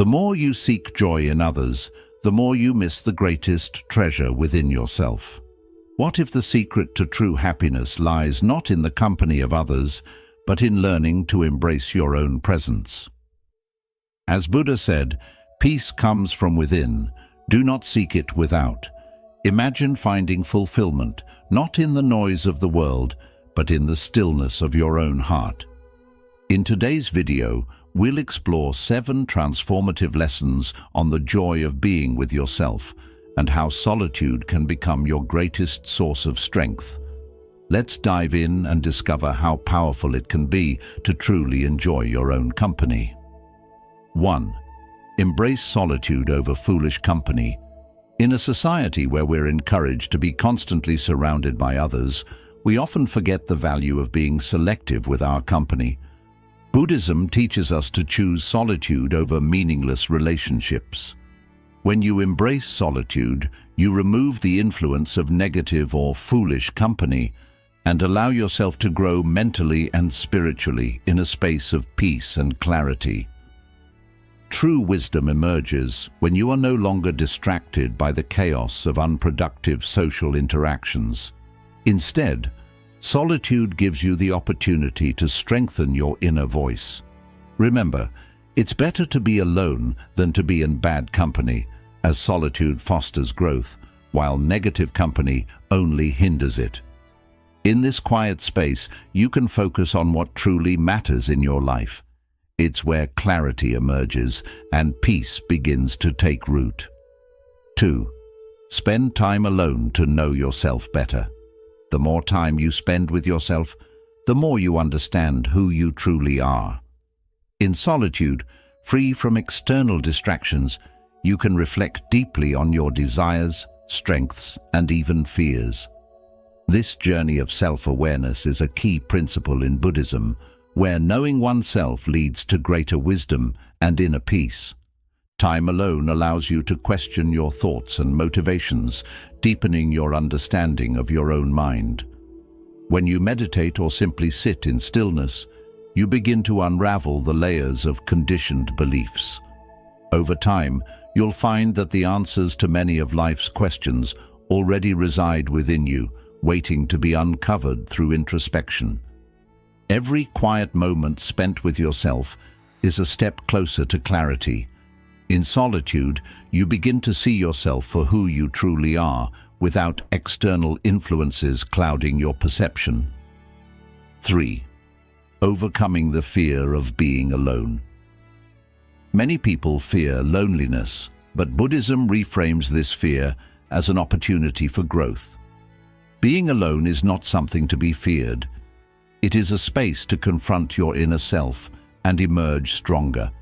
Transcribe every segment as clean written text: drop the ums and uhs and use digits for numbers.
The more you seek joy in others, the more you miss the greatest treasure within yourself. What if the secret to true happiness lies not in the company of others, but in learning to embrace your own presence? As Buddha said, peace comes from within. Do not seek it without. Imagine finding fulfillment, not in the noise of the world, but in the stillness of your own heart. In today's video, we'll explore 7 transformative lessons on the joy of being with yourself and how solitude can become your greatest source of strength. Let's dive in and discover how powerful it can be to truly enjoy your own company. 1. Embrace solitude over foolish company. In a society where we're encouraged to be constantly surrounded by others, we often forget the value of being selective with our company. Buddhism teaches us to choose solitude over meaningless relationships. When you embrace solitude, you remove the influence of negative or foolish company and allow yourself to grow mentally and spiritually in a space of peace and clarity. True wisdom emerges when you are no longer distracted by the chaos of unproductive social interactions. Instead, solitude gives you the opportunity to strengthen your inner voice. Remember, it's better to be alone than to be in bad company, as solitude fosters growth, while negative company only hinders it. In this quiet space, you can focus on what truly matters in your life. It's where clarity emerges and peace begins to take root. 2. Spend time alone to know yourself better. The more time you spend with yourself, the more you understand who you truly are. In solitude, free from external distractions, you can reflect deeply on your desires, strengths, and even fears. This journey of self-awareness is a key principle in Buddhism, where knowing oneself leads to greater wisdom and inner peace. Time alone allows you to question your thoughts and motivations, deepening your understanding of your own mind. When you meditate or simply sit in stillness, you begin to unravel the layers of conditioned beliefs. Over time, you'll find that the answers to many of life's questions already reside within you, waiting to be uncovered through introspection. Every quiet moment spent with yourself is a step closer to clarity. In solitude, you begin to see yourself for who you truly are, without external influences clouding your perception. 3. Overcoming the fear of being alone. Many people fear loneliness, but Buddhism reframes this fear as an opportunity for growth. Being alone is not something to be feared. It is a space to confront your inner self and emerge stronger.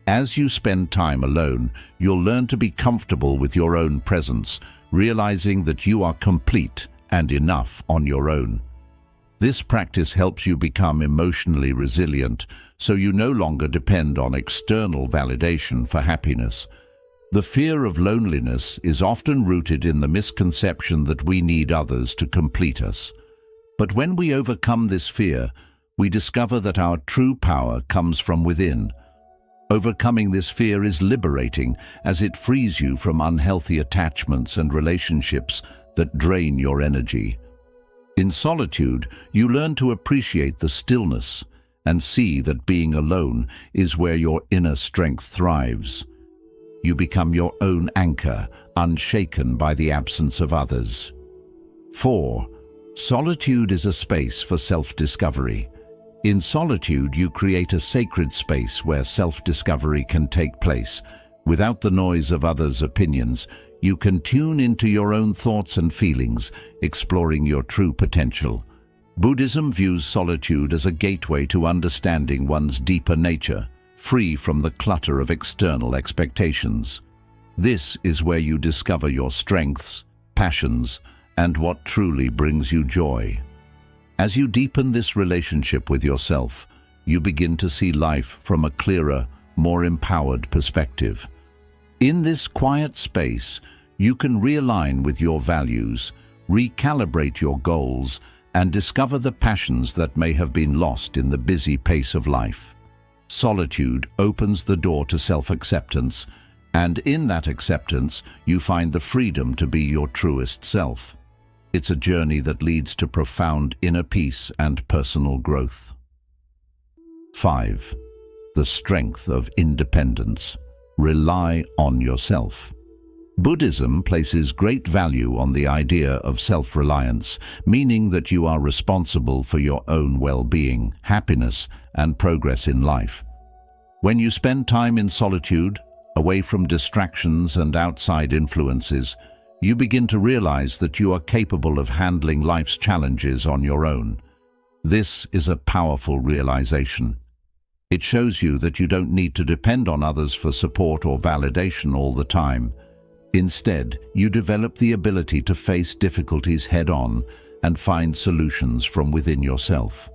As you spend time alone, you'll learn to be comfortable with your own presence, realizing that you are complete and enough on your own. This practice helps you become emotionally resilient, so you no longer depend on external validation for happiness. The fear of loneliness is often rooted in the misconception that we need others to complete us. But when we overcome this fear, we discover that our true power comes from within. Overcoming this fear is liberating, as it frees you from unhealthy attachments and relationships that drain your energy. In solitude, you learn to appreciate the stillness and see that being alone is where your inner strength thrives. You become your own anchor, unshaken by the absence of others. 4. Solitude is a space for self-discovery. In solitude, you create a sacred space where self-discovery can take place. Without the noise of others' opinions, you can tune into your own thoughts and feelings, exploring your true potential. Buddhism views solitude as a gateway to understanding one's deeper nature, free from the clutter of external expectations. This is where you discover your strengths, passions, and what truly brings you joy. As you deepen this relationship with yourself, you begin to see life from a clearer, more empowered perspective. In this quiet space, you can realign with your values, recalibrate your goals, and discover the passions that may have been lost in the busy pace of life. Solitude opens the door to self-acceptance, and in that acceptance, you find the freedom to be your truest self. It's a journey that leads to profound inner peace and personal growth. 5. The strength of independence. Rely on yourself. Buddhism places great value on the idea of self-reliance, meaning that you are responsible for your own well-being, happiness, and progress in life. When you spend time in solitude, away from distractions and outside influences, you begin to realize that you are capable of handling life's challenges on your own. This is a powerful realization. It shows you that you don't need to depend on others for support or validation all the time. Instead, you develop the ability to face difficulties head-on and find solutions from within yourself.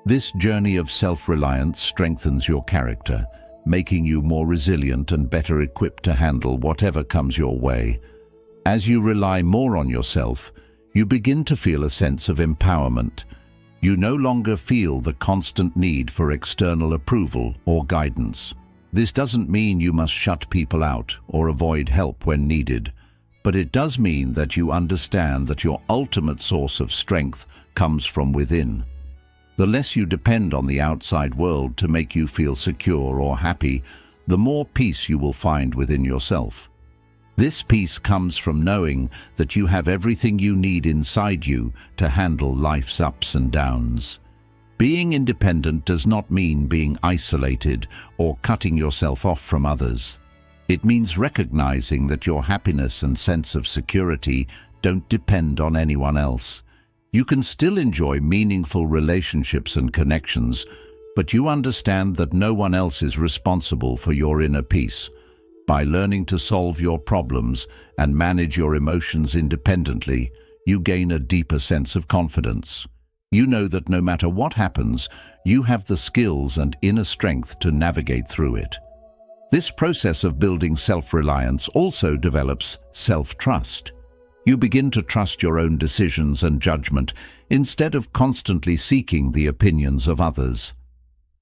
This journey of self-reliance strengthens your character, making you more resilient and better equipped to handle whatever comes your way. As you rely more on yourself, you begin to feel a sense of empowerment. You no longer feel the constant need for external approval or guidance. This doesn't mean you must shut people out or avoid help when needed, but it does mean that you understand that your ultimate source of strength comes from within. The less you depend on the outside world to make you feel secure or happy, the more peace you will find within yourself. This peace comes from knowing that you have everything you need inside you to handle life's ups and downs. Being independent does not mean being isolated or cutting yourself off from others. It means recognizing that your happiness and sense of security don't depend on anyone else. You can still enjoy meaningful relationships and connections, but you understand that no one else is responsible for your inner peace. By learning to solve your problems and manage your emotions independently, you gain a deeper sense of confidence. You know that no matter what happens, you have the skills and inner strength to navigate through it. This process of building self-reliance also develops self-trust. You begin to trust your own decisions and judgment instead of constantly seeking the opinions of others.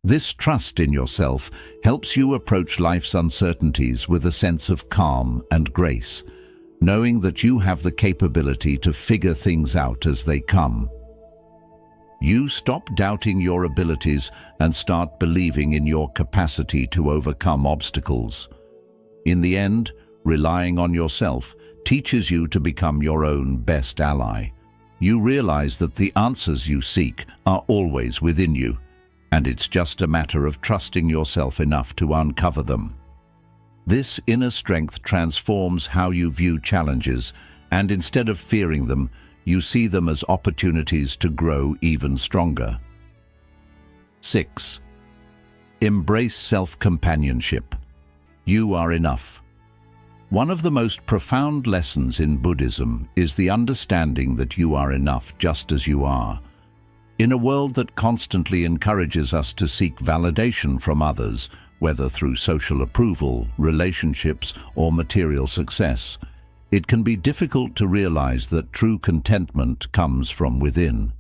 This trust in yourself helps you approach life's uncertainties with a sense of calm and grace, knowing that you have the capability to figure things out as they come. You stop doubting your abilities and start believing in your capacity to overcome obstacles. In the end, relying on yourself teaches you to become your own best ally. You realize that the answers you seek are always within you, and it's just a matter of trusting yourself enough to uncover them. This inner strength transforms how you view challenges, and instead of fearing them, you see them as opportunities to grow even stronger. 6. Embrace self-companionship. You are enough. One of the most profound lessons in Buddhism is the understanding that you are enough just as you are. In a world that constantly encourages us to seek validation from others, whether through social approval, relationships, or material success, it can be difficult to realize that true contentment comes from within.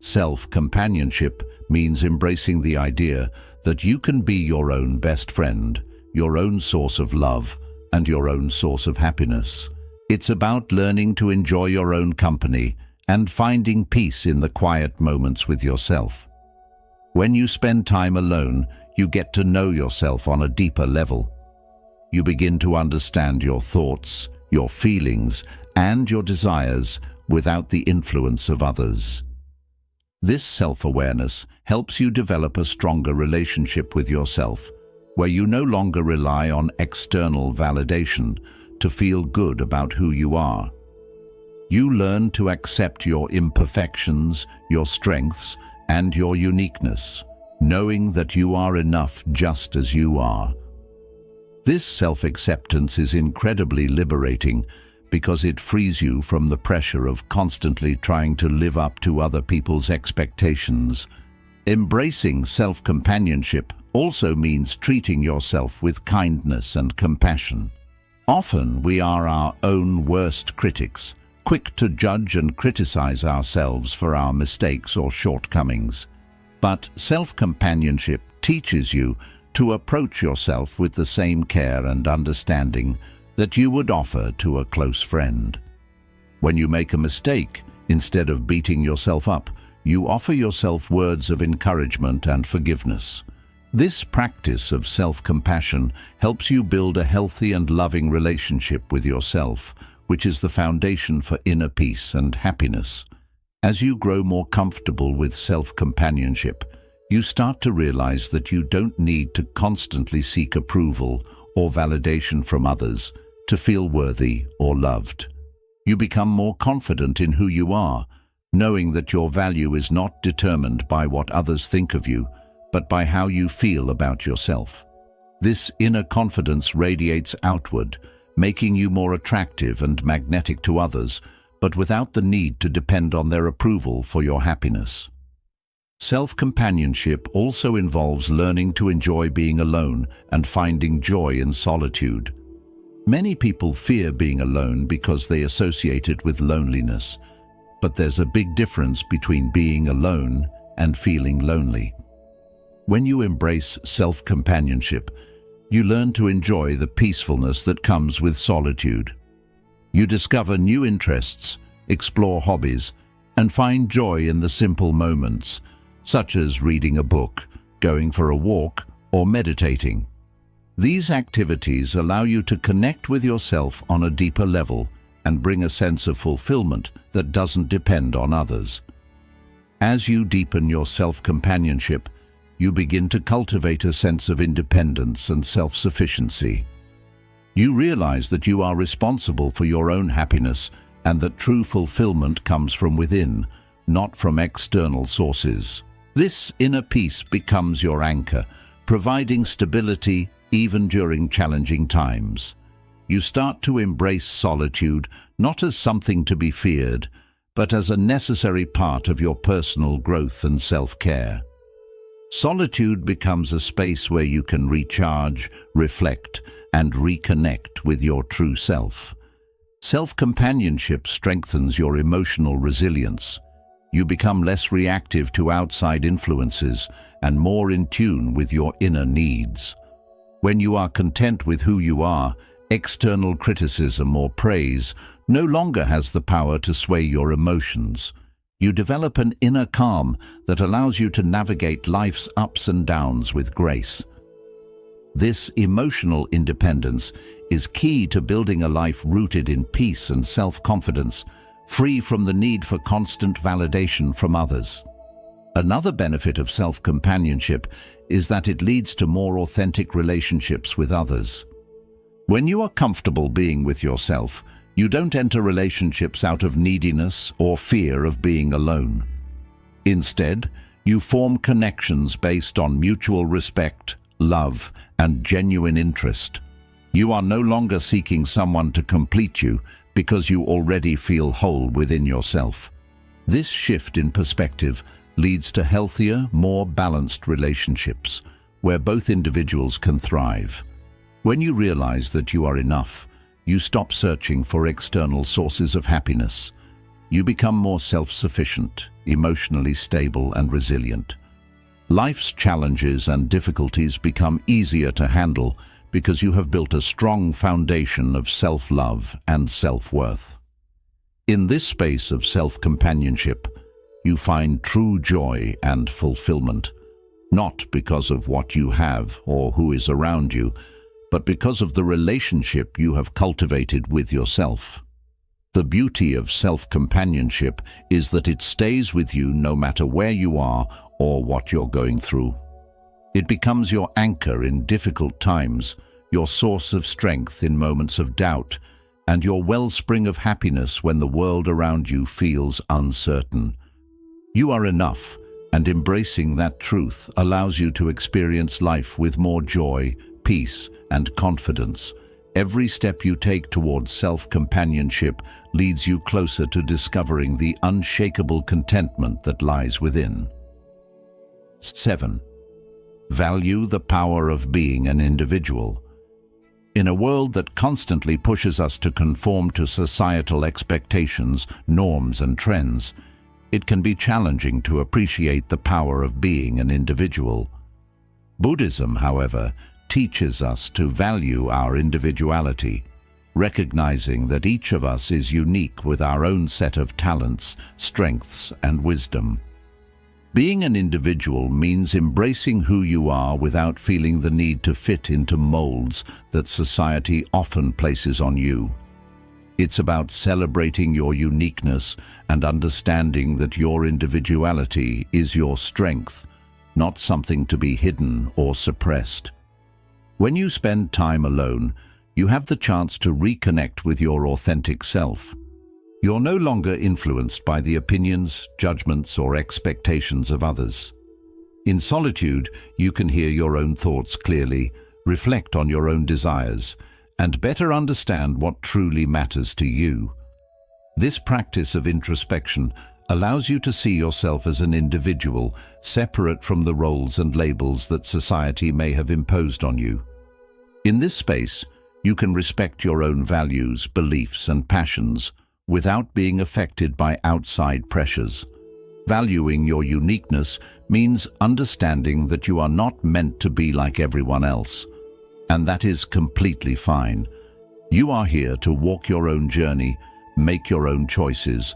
Self-companionship means embracing the idea that you can be your own best friend, your own source of love, and your own source of happiness. It's about learning to enjoy your own company and finding peace in the quiet moments with yourself. When you spend time alone, you get to know yourself on a deeper level. You begin to understand your thoughts, your feelings, and your desires without the influence of others. This self-awareness helps you develop a stronger relationship with yourself, where you no longer rely on external validation to feel good about who you are. You learn to accept your imperfections, your strengths, and your uniqueness, knowing that you are enough just as you are. This self-acceptance is incredibly liberating because it frees you from the pressure of constantly trying to live up to other people's expectations. Embracing self-companionship also means treating yourself with kindness and compassion. Often we are our own worst critics, quick to judge and criticize ourselves for our mistakes or shortcomings. But self-companionship teaches you to approach yourself with the same care and understanding that you would offer to a close friend. When you make a mistake, instead of beating yourself up, you offer yourself words of encouragement and forgiveness. This practice of self-compassion helps you build a healthy and loving relationship with yourself, which is the foundation for inner peace and happiness. As you grow more comfortable with self-companionship, you start to realize that you don't need to constantly seek approval or validation from others to feel worthy or loved. You become more confident in who you are, knowing that your value is not determined by what others think of you, but by how you feel about yourself. This inner confidence radiates outward, making you more attractive and magnetic to others, but without the need to depend on their approval for your happiness. Self-companionship also involves learning to enjoy being alone and finding joy in solitude. Many people fear being alone because they associate it with loneliness, but there's a big difference between being alone and feeling lonely. When you embrace self-companionship, you learn to enjoy the peacefulness that comes with solitude. You discover new interests, explore hobbies, and find joy in the simple moments, such as reading a book, going for a walk, or meditating. These activities allow you to connect with yourself on a deeper level and bring a sense of fulfillment that doesn't depend on others. As you deepen your self-companionship, you begin to cultivate a sense of independence and self-sufficiency. You realize that you are responsible for your own happiness and that true fulfillment comes from within, not from external sources. This inner peace becomes your anchor, providing stability even during challenging times. You start to embrace solitude not as something to be feared, but as a necessary part of your personal growth and self-care. Solitude becomes a space where you can recharge, reflect, and reconnect with your true self. Self-companionship strengthens your emotional resilience. You become less reactive to outside influences and more in tune with your inner needs. When you are content with who you are, external criticism or praise no longer has the power to sway your emotions. You develop an inner calm that allows you to navigate life's ups and downs with grace. This emotional independence is key to building a life rooted in peace and self-confidence, free from the need for constant validation from others. Another benefit of self-companionship is that it leads to more authentic relationships with others. When you are comfortable being with yourself, you don't enter relationships out of neediness or fear of being alone. Instead, you form connections based on mutual respect, love, and genuine interest. You are no longer seeking someone to complete you because you already feel whole within yourself. This shift in perspective leads to healthier, more balanced relationships, where both individuals can thrive. When you realize that you are enough, you stop searching for external sources of happiness. You become more self-sufficient, emotionally stable and resilient. Life's challenges and difficulties become easier to handle because you have built a strong foundation of self-love and self-worth. In this space of self-companionship, you find true joy and fulfillment, not because of what you have or who is around you, but because of the relationship you have cultivated with yourself. The beauty of self-companionship is that it stays with you no matter where you are or what you're going through. It becomes your anchor in difficult times, your source of strength in moments of doubt, and your wellspring of happiness when the world around you feels uncertain. You are enough, and embracing that truth allows you to experience life with more joy, peace, and confidence. Every step you take towards self-companionship leads you closer to discovering the unshakable contentment that lies within. 7. Value the power of being an individual. In a world that constantly pushes us to conform to societal expectations, norms, and trends, it can be challenging to appreciate the power of being an individual. Buddhism, however, teaches us to value our individuality, recognizing that each of us is unique with our own set of talents, strengths, and wisdom. Being an individual means embracing who you are without feeling the need to fit into molds that society often places on you. It's about celebrating your uniqueness and understanding that your individuality is your strength, not something to be hidden or suppressed. When you spend time alone, you have the chance to reconnect with your authentic self. You're no longer influenced by the opinions, judgments, or expectations of others. In solitude, you can hear your own thoughts clearly, reflect on your own desires, and better understand what truly matters to you. This practice of introspection allows you to see yourself as an individual, separate from the roles and labels that society may have imposed on you. In this space, you can respect your own values, beliefs, and passions without being affected by outside pressures. Valuing your uniqueness means understanding that you are not meant to be like everyone else, and that is completely fine. You are here to walk your own journey, make your own choices,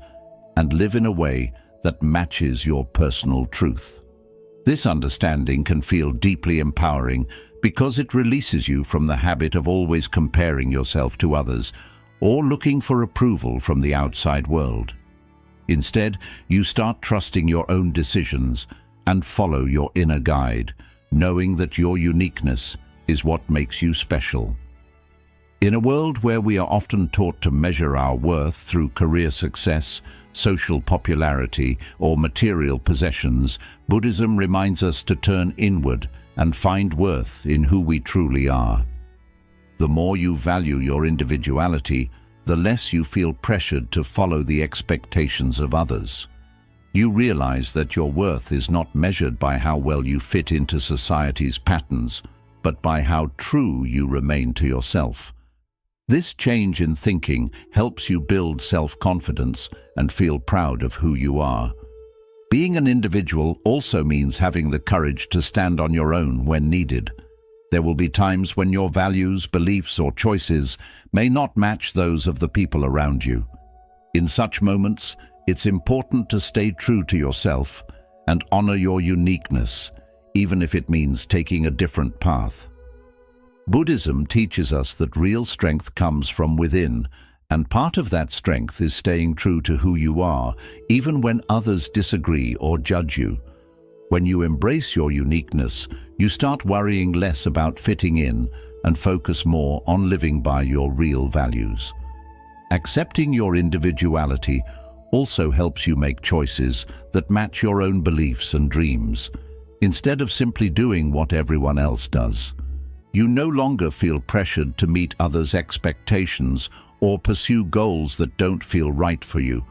and live in a way that matches your personal truth. This understanding can feel deeply empowering because it releases you from the habit of always comparing yourself to others or looking for approval from the outside world. Instead, you start trusting your own decisions and follow your inner guide, knowing that your uniqueness is what makes you special. In a world where we are often taught to measure our worth through career success, social popularity, or material possessions, Buddhism reminds us to turn inward and find worth in who we truly are. The more you value your individuality, the less you feel pressured to follow the expectations of others. You realize that your worth is not measured by how well you fit into society's patterns, but by how true you remain to yourself. This change in thinking helps you build self-confidence and feel proud of who you are. Being an individual also means having the courage to stand on your own when needed. There will be times when your values, beliefs, or choices may not match those of the people around you. In such moments, it's important to stay true to yourself and honor your uniqueness, even if it means taking a different path. Buddhism teaches us that real strength comes from within, and part of that strength is staying true to who you are, even when others disagree or judge you. When you embrace your uniqueness, you start worrying less about fitting in and focus more on living by your real values. Accepting your individuality also helps you make choices that match your own beliefs and dreams, instead of simply doing what everyone else does. You no longer feel pressured to meet others' expectations or pursue goals that don't feel right for you.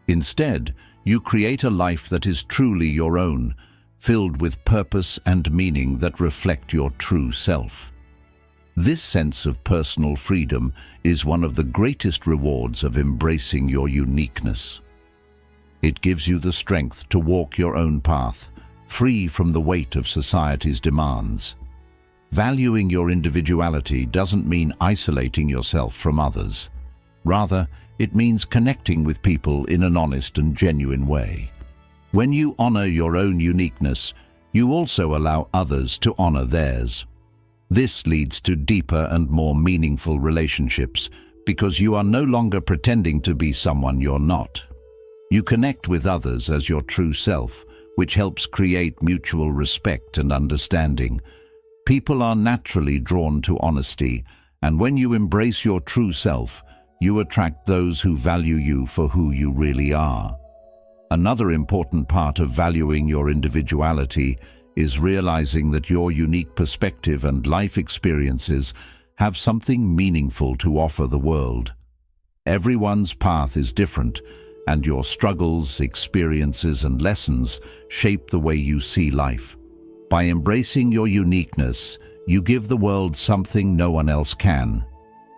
Instead, you create a life that is truly your own, filled with purpose and meaning that reflect your true self. This sense of personal freedom is one of the greatest rewards of embracing your uniqueness. It gives you the strength to walk your own path, free from the weight of society's demands. Valuing your individuality doesn't mean isolating yourself from others. Rather, it means connecting with people in an honest and genuine way. When you honor your own uniqueness, you also allow others to honor theirs. This leads to deeper and more meaningful relationships because you are no longer pretending to be someone you're not. You connect with others as your true self, which helps create mutual respect and understanding. People are naturally drawn to honesty, and when you embrace your true self, you attract those who value you for who you really are. Another important part of valuing your individuality is realizing that your unique perspective and life experiences have something meaningful to offer the world. Everyone's path is different, and your struggles, experiences, and lessons shape the way you see life. By embracing your uniqueness, you give the world something no one else can.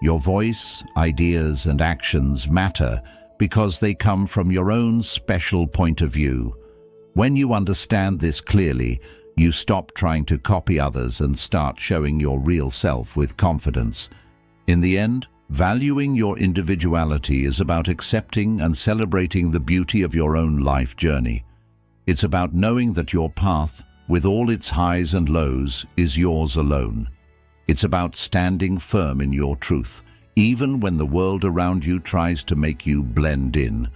Your voice, ideas, and actions matter because they come from your own special point of view. When you understand this clearly, You stop trying to copy others and start showing your real self with confidence. In the end, valuing your individuality is about accepting and celebrating the beauty of your own life journey. It's about knowing that your path, with all its highs and lows, is yours alone. It's about standing firm in your truth, even when the world around you tries to make you blend in.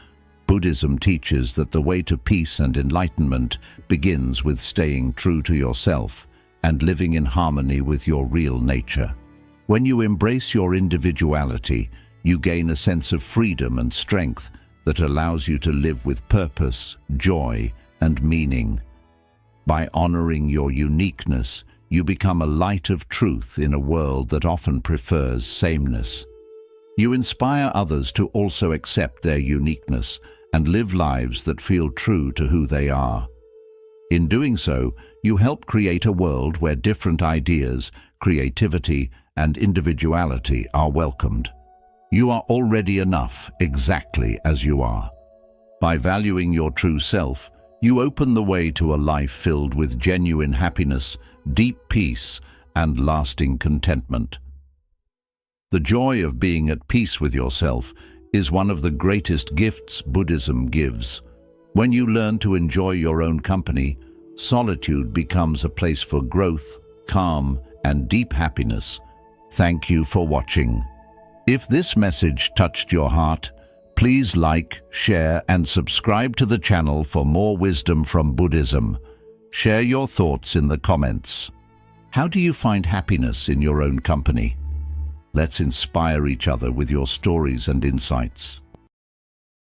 Buddhism teaches that the way to peace and enlightenment begins with staying true to yourself and living in harmony with your real nature. When you embrace your individuality, you gain a sense of freedom and strength that allows you to live with purpose, joy, and meaning. By honoring your uniqueness, you become a light of truth in a world that often prefers sameness. You inspire others to also accept their uniqueness and live lives that feel true to who they are. In doing so, you help create a world where different ideas, creativity, and individuality are welcomed. You are already enough, exactly as you are. By valuing your true self, you open the way to a life filled with genuine happiness, deep peace, and lasting contentment. The joy of being at peace with yourself is one of the greatest gifts Buddhism gives. When you learn to enjoy your own company, solitude becomes a place for growth, calm, and deep happiness. Thank you for watching. If this message touched your heart, please like, share, and subscribe to the channel for more wisdom from Buddhism. Share your thoughts in the comments. How do you find happiness in your own company? Let's inspire each other with your stories and insights.